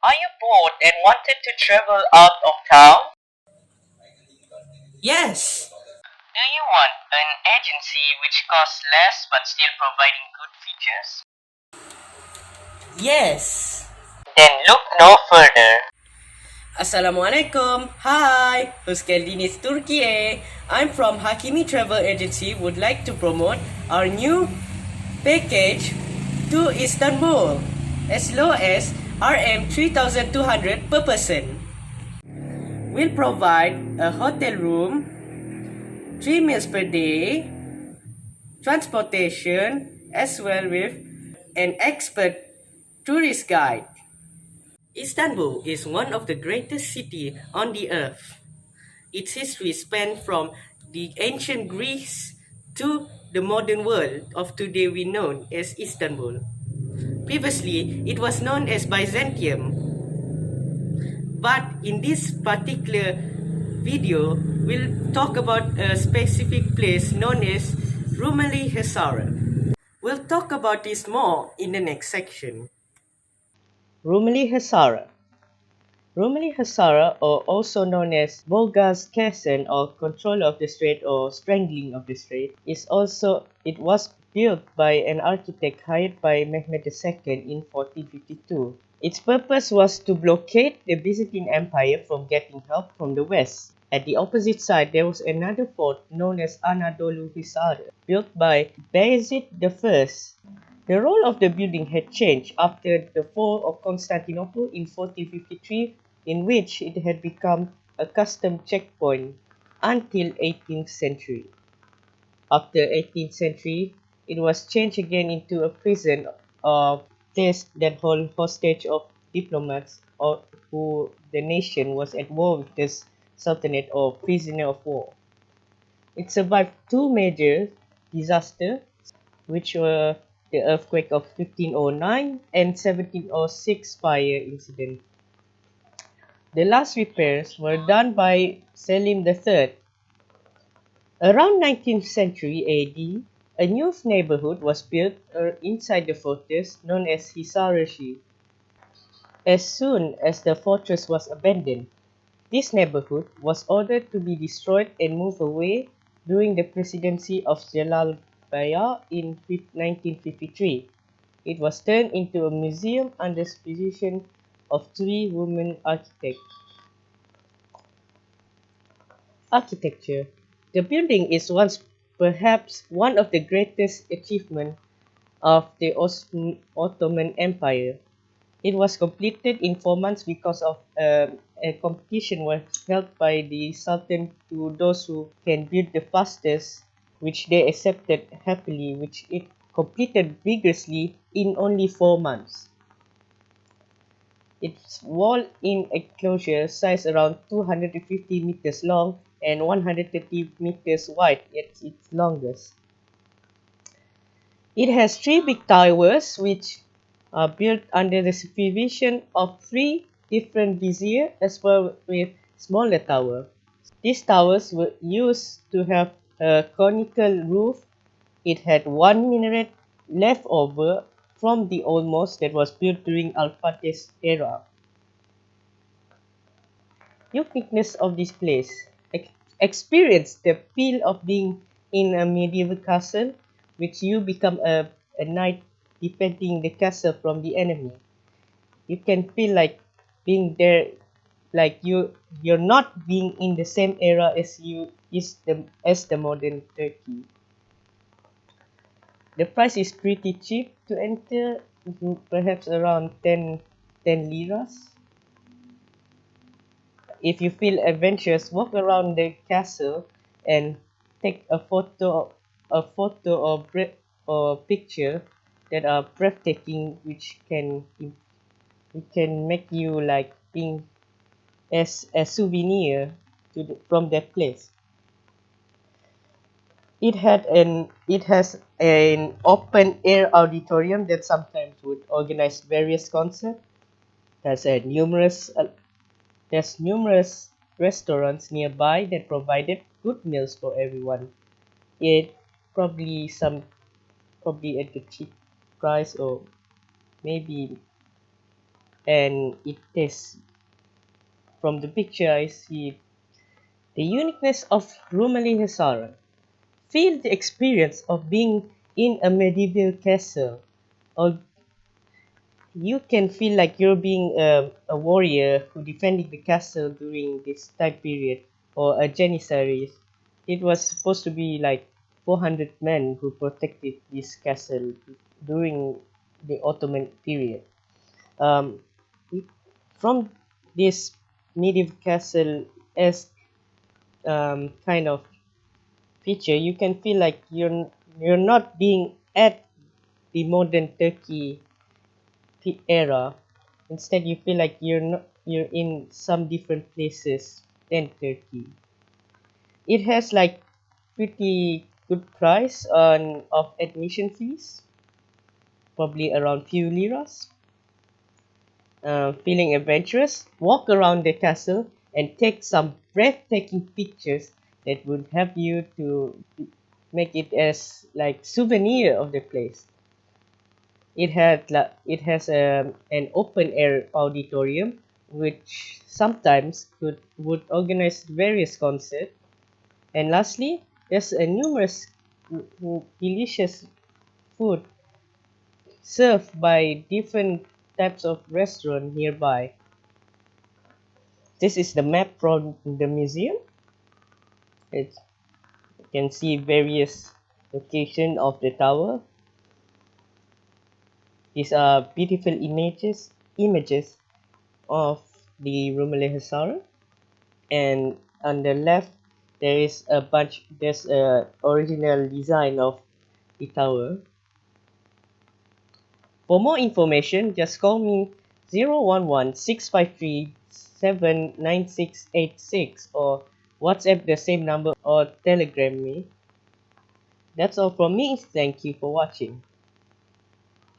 Are you bored and wanted to travel out of town? Yes, Do you want an agency which costs less but still providing good features? yes. Then look no further. Assalamualaikum. Hi, host geldiniz Turkiye. I'm from Hakimi Travel Agency. Would like to promote our new package to Istanbul as low as RM 3,200 per person. We'll provide a hotel room, 3 meals per day, transportation, as well with an expert tourist guide. Istanbul is one of the greatest cities on the earth. Its history spans from the ancient Greece to the modern world of today we know as Istanbul. Previously, it was known as Byzantium, but in this particular video, we'll talk about a specific place known as Rumeli Hisari. We'll talk about this more in the next section. Rumeli Hisari. Rumeli Hisari, or also known as Bulgar's Castle or Control of the Strait or Strangling of the Strait, it was built by an architect hired by Mehmed II in 1452. Its purpose was to blockade the Byzantine Empire from getting help from the west. At the opposite side there was another fort known as Anadolu Hisar, built by Bayezid I. The role of the building had changed after the fall of Constantinople in 1453, in which it had become a custom checkpoint until 18th century. After 18th century, it was changed again into a prison of place that hold hostage of diplomats or who the nation was at war with the Sultanate or prisoner of war. It survived two major disasters, which were the earthquake of 1509 and 1706 fire incident. The last repairs were done by Selim III. Around 19th century AD, a new neighborhood was built inside the fortress known as Hisarshi. As soon as the fortress was abandoned, this neighborhood was ordered to be destroyed and moved away during the presidency of Jalal Bayar in 1953. It was turned into a museum under supervision of three women architects. Architecture. The building is once perhaps one of the greatest achievements of the Ottoman Empire. It was completed in 4 months because of a competition was held by the Sultan to those who can build the fastest, which they accepted happily, which it completed vigorously in only 4 months. Its wall-in enclosure size around 250 meters long and 130 meters wide at its longest. It has three big towers which are built under the supervision of three different viziers as well with smaller towers. These towers were used to have a conical roof. It had one minaret left over from the old mosque that was built during Al-Fatih's era. Uniqueness of this place. Experience the feel of being in a medieval castle, which you become a knight defending the castle from the enemy. You can feel like being there, like you're not being in the same era as the modern Turkey. The price is pretty cheap to enter, perhaps around 10 liras. If you feel adventurous, walk around the castle and take a photo or picture that are breathtaking, which can make you like being as a souvenir from that place. It has an open air auditorium that sometimes would organize various concerts. There's a numerous There's numerous restaurants nearby that provided good meals for everyone. It probably at the cheap price or maybe and it is from the picture I see the uniqueness of Rumeli Hisari. Feel the experience of being in a medieval castle, or you can feel like you're being a warrior who defended the castle during this time period, or a janissary. It was supposed to be like 400 men who protected this castle during the Ottoman period. Um, from this medieval castle as kind of feature, you can feel like you're not being at the modern Turkey era. Instead, you feel like you're in some different places than Turkey. It has like pretty good price on of admission fees, probably around few liras. Feeling adventurous, walk around the castle and take some breathtaking pictures that would help you to make it as like souvenir of the place. It has an open air auditorium which sometimes would organize various concerts. And lastly, there's a numerous delicious food served by different types of restaurant nearby. This is the map from the museum. It, you can see various location of the tower. These are beautiful images of the Rumeli Hisari, and on the left there's a original design of the tower. For more information, just call me 011-653-79686 or WhatsApp the same number or Telegram me. That's all from me. Thank you for watching.